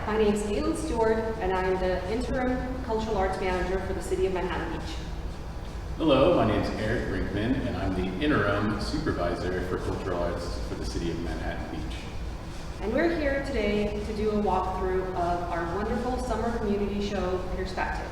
my name is Aileen Stewart, and I'm the Interim Cultural Arts Manager for the City of Manhattan Beach. Hello, my name is Eric Brinkman, and I'm the Interim Supervisor for Cultural Arts for the City of Manhattan Beach. And we're here today to do a walkthrough of our wonderful summer community show, Perspective.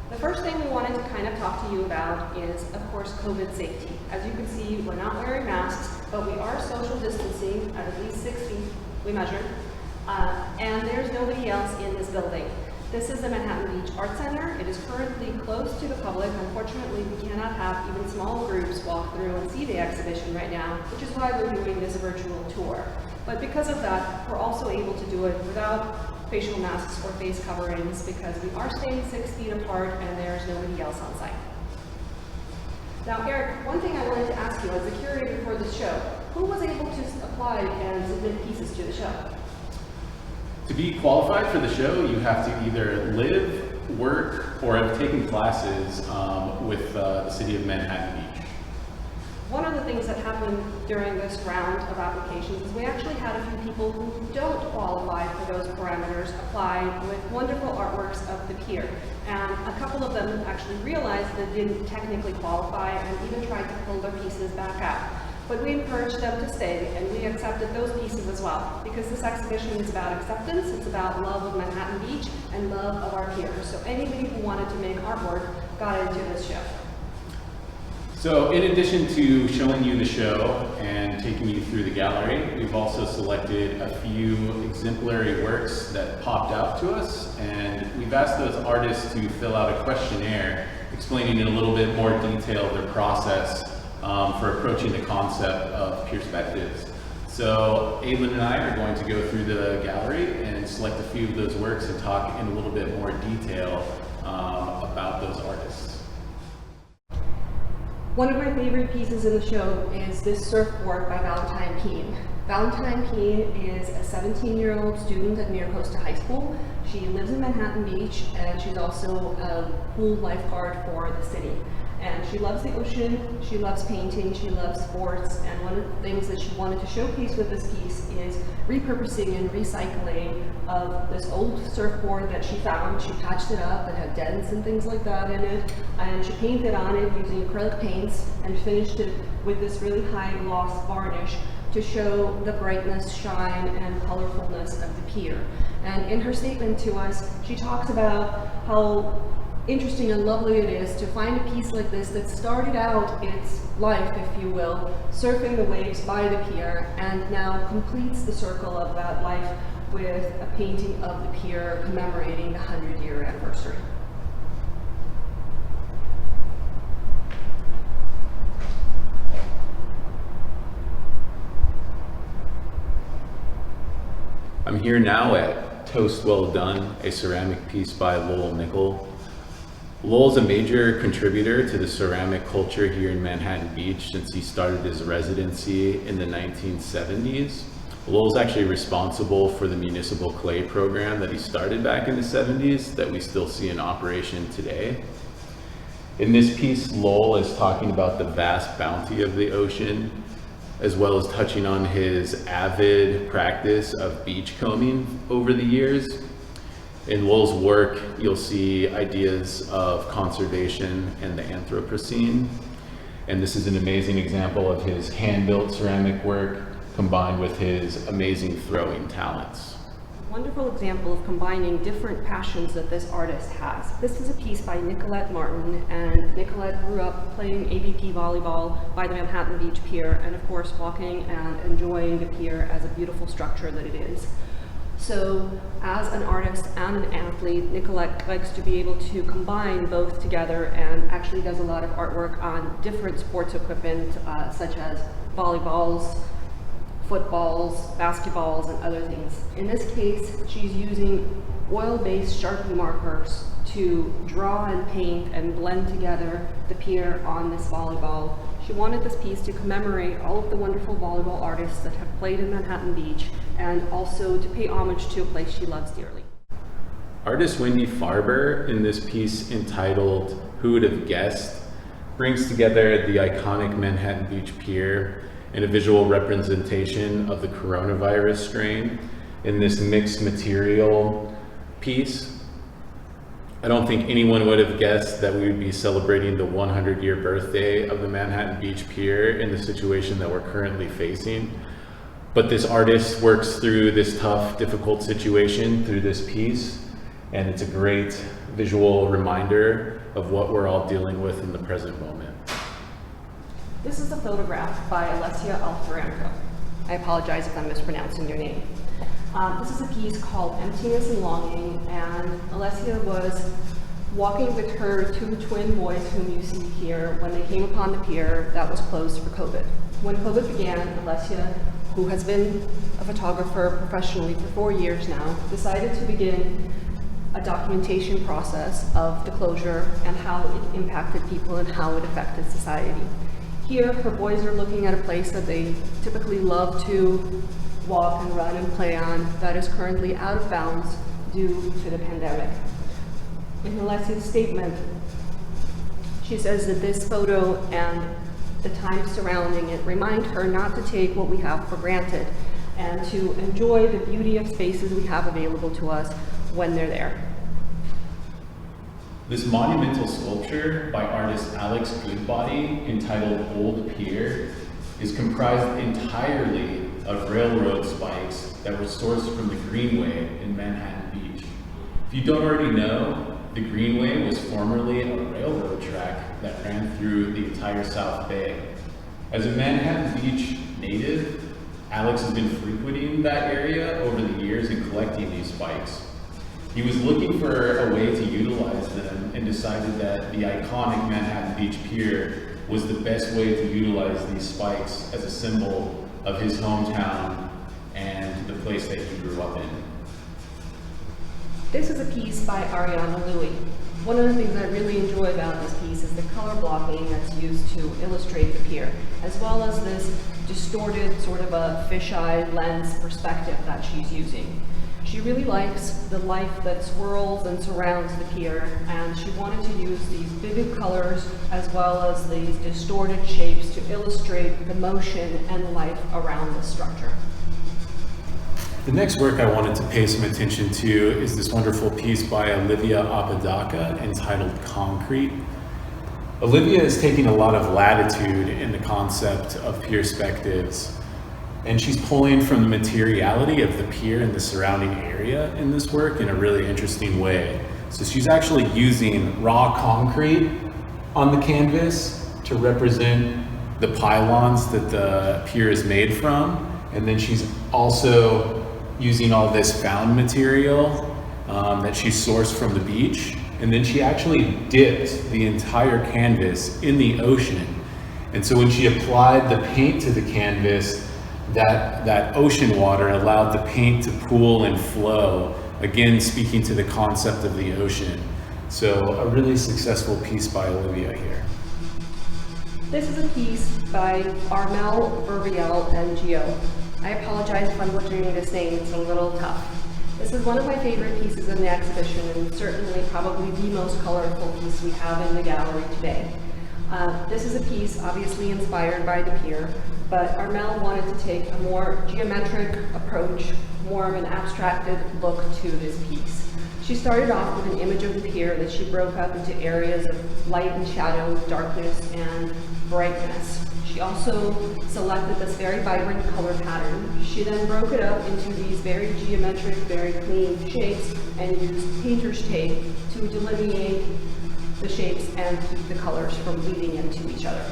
The first thing we wanted to kind of talk to you about is, of course, COVID safety. As you can see, we're not wearing masks, but we are social distancing at least 6 feet, we measured, and there's nobody else in this building. This is the Manhattan Beach Art Center. It is currently closed to the public. Unfortunately, we cannot have even small groups walk through and see the exhibition right now, which is why we're doing this virtual tour. But because of that, we're also able to do it without facial masks or face coverings because we are staying 6 feet apart and there's nobody else on site. Now, Eric, one thing I wanted to ask you as the curator for this show, who was able to apply and submit pieces to the show? To be qualified for the show, you have to either live, work, or have taken classes with the City of Manhattan Beach. One of the things that happened during this round of applications is we actually had a few people who don't qualify for those parameters apply with wonderful artworks of the pier. And a couple of them actually realized that they didn't technically qualify and even tried to pull their pieces back out. But we encouraged them to stay, and we accepted those pieces as well, because this exhibition is about acceptance, it's about love of Manhattan Beach, and love of our piers. So anybody who wanted to make artwork got into this show. So in addition to showing you the show and taking you through the gallery, we've also selected a few exemplary works that popped out to us, and we've asked those artists to fill out a questionnaire explaining in a little bit more detail their process for approaching the concept of perspectives. So Aileen and I are going to go through the gallery and select a few of those works and talk in a little bit more detail about those artists. One of my favorite pieces in the show is this surfboard by Valentine Keene. Valentine Keene is a 17-year-old student at Miracosta High School. She lives in Manhattan Beach, and she's also a pool lifeguard for the city. And she loves the ocean, she loves painting, she loves sports, and one of the things that she wanted to showcase with this piece is repurposing and recycling of this old surfboard that she found. She patched it up and had dents and things like that in it, and she painted on it using acrylic paints and finished it with this really high gloss varnish to show the brightness, shine, and colorfulness of the pier. And in her statement to us, she talks about how interesting and lovely it is to find a piece like this that started out its life, if you will, surfing the waves by the pier, and now completes the circle of that life with a painting of the pier commemorating the 100-year anniversary. I'm here now at Toast Well Done, a ceramic piece by Lowell Nickel. Lowell's a major contributor to the ceramic culture here in Manhattan Beach since he started his residency in the 1970s. Lowell's actually responsible for the municipal clay program that he started back in the 70s that we still see in operation today. In this piece, Lowell is talking about the vast bounty of the ocean, as well as touching on his avid practice of beach combing over the years. In Lowell's work, you'll see ideas of conservation and the Anthropocene. And this is an amazing example of his hand-built ceramic work combined with his amazing throwing talents. Wonderful example of combining different passions that this artist has. This is a piece by Nicolette Martin, and Nicolette grew up playing AVP volleyball by the Manhattan Beach Pier, and of course walking and enjoying the pier as a beautiful structure that it is. So as an artist and an athlete, Nicolette likes to be able to combine both together and actually does a lot of artwork on different sports equipment, such as volleyballs, footballs, basketballs, and other things. In this case, she's using oil-based Sharpie markers to draw and paint and blend together the pier on this volleyball. She wanted this piece to commemorate all of the wonderful volleyball artists that have played in Manhattan Beach, and also to pay homage to a place she loves dearly. Artist Wendy Farber, in this piece entitled Who Would Have Guessed, brings together the iconic Manhattan Beach Pier in a visual representation of the coronavirus strain in this mixed material piece. I don't think anyone would have guessed that we would be celebrating the 100-year birthday of the Manhattan Beach Pier in the situation that we're currently facing. But this artist works through this tough, difficult situation through this piece, and it's a great visual reminder of what we're all dealing with in the present moment. This is a photograph by Alessia Alferenko. I apologize if I'm mispronouncing your name. This is a piece called Emptiness and Longing, and Alessia was walking with her two twin boys whom you see here when they came upon the pier that was closed for COVID. When COVID began, Alessia, who has been a photographer professionally for 4 years now, decided to begin a documentation process of the closure and how it impacted people and how it affected society. Here, her boys are looking at a place that they typically love to walk and run and play on that is currently out of bounds due to the pandemic. In Alessia's statement, she says that this photo and the time surrounding it remind her not to take what we have for granted and to enjoy the beauty of spaces we have available to us when they're there. This monumental sculpture by artist Alex Goodbody, entitled Old Pier, is comprised entirely of railroad spikes that were sourced from the Greenway in Manhattan Beach. If you don't already know, the Greenway was formerly a railroad track that ran through the entire South Bay. As a Manhattan Beach native, Alex has been frequenting that area over the years and collecting these spikes. He was looking for a way to utilize them and decided that the iconic Manhattan Beach Pier was the best way to utilize these spikes as a symbol of his hometown and the place that he grew up in. This is a piece by Ariana Louie. One of the things I really enjoy about this piece is the color blocking that's used to illustrate the pier, as well as this distorted sort of a fisheye lens perspective that she's using. She really likes the life that swirls and surrounds the pier, and she wanted to use these vivid colors as well as these distorted shapes to illustrate the motion and life around the structure. The next work I wanted to pay some attention to is this wonderful piece by Olivia Apodaca entitled Concrete. Olivia is taking a lot of latitude in the concept of perspectives, and she's pulling from the materiality of the pier and the surrounding area in this work in a really interesting way. So she's actually using raw concrete on the canvas to represent the pylons that the pier is made from, and then she's also using all this found material that she sourced from the beach, and then she actually dipped the entire canvas in the ocean. And so when she applied the paint to the canvas, that ocean water allowed the paint to pool and flow, again speaking to the concept of the ocean. So a really successful piece by Olivia here. This is a piece by Armel Verbiel and Gio. I apologize if I'm butchering this name, it's a little tough. This is one of my favorite pieces in the exhibition, and certainly probably the most colorful piece we have in the gallery today. This is a piece obviously inspired by the pier, but Armel wanted to take a more geometric approach, more of an abstracted look to this piece. She started off with an image of the pier that she broke up into areas of light and shadow, darkness and brightness. She also selected this very vibrant color pattern. She then broke it up into these very geometric, very clean shapes and used painter's tape to delineate the shapes and keep the colors from bleeding into each other.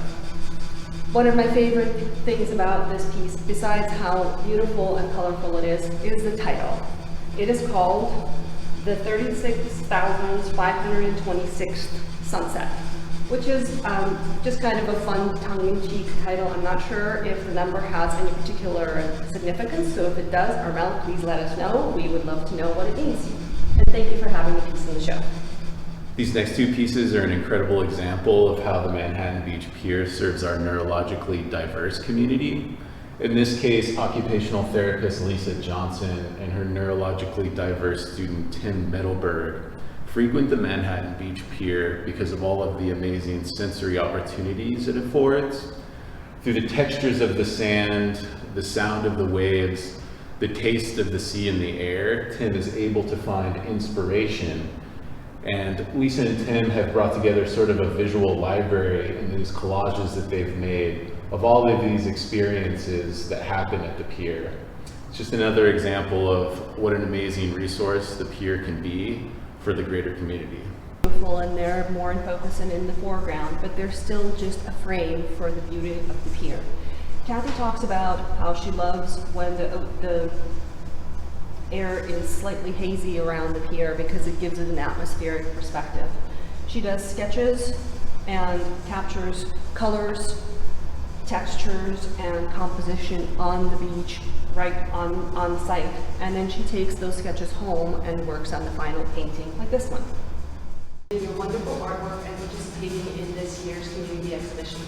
One of my favorite things about this piece, besides how beautiful and colorful it is the title. It is called The 36,526th Sunset, which is just kind of a fun tongue-in-cheek title. I'm not sure if the number has any particular significance, so if it does, Armel, please let us know. We would love to know what it means. And thank you for having the piece in the show. These next two pieces are an incredible example of how the Manhattan Beach Pier serves our neurologically diverse community. In this case, occupational therapist Lisa Johnson and her neurologically diverse student Tim Middleberg frequent the Manhattan Beach Pier because of all of the amazing sensory opportunities it affords. Through the textures of the sand, the sound of the waves, the taste of the sea and the air, Tim is able to find inspiration. And Lisa and Tim have brought together sort of a visual library in these collages that they've made of all of these experiences that happen at the pier. It's just another example of what an amazing resource the pier can be for the greater community. Beautiful, and they're more in focus and in the foreground, but they're still just a frame for the beauty of the pier. Kathy talks about how she loves when the air is slightly hazy around the pier because it gives it an atmospheric perspective. She does sketches and captures colors, textures, and composition on the beach, right on site. And then she takes those sketches home and works on the final painting, like this one. Your wonderful artwork and participating in this year's community exhibition.